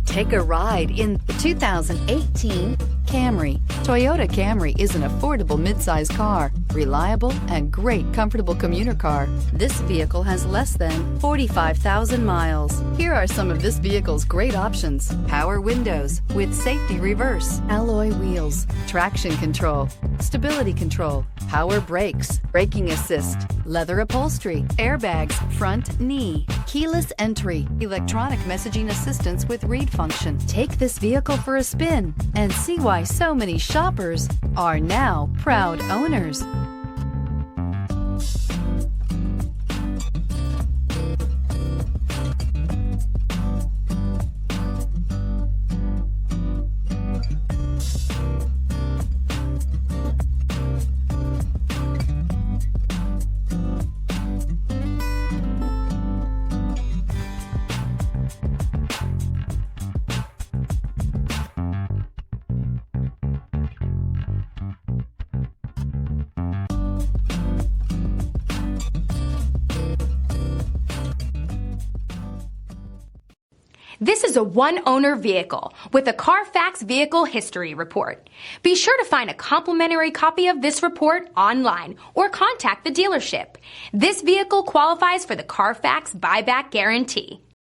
Take a ride in the 2018 Camry. Toyota Camry is an affordable midsize car, reliable and great comfortable commuter car. This vehicle has less than 45,000 miles. Here are some of this vehicle's great options: power windows with safety reverse, alloy wheels, traction control, stability control, power brakes, braking assist, leather upholstery, airbags, front knee, keyless entry, electronic messaging assistance with read function. Take this vehicle for a spin and see why so many shoppers are now proud owners. This is a one-owner vehicle with a CARFAX Vehicle History Report. Be sure to find a complimentary copy of this report online or contact the dealership. This vehicle qualifies for the CARFAX Buyback Guarantee.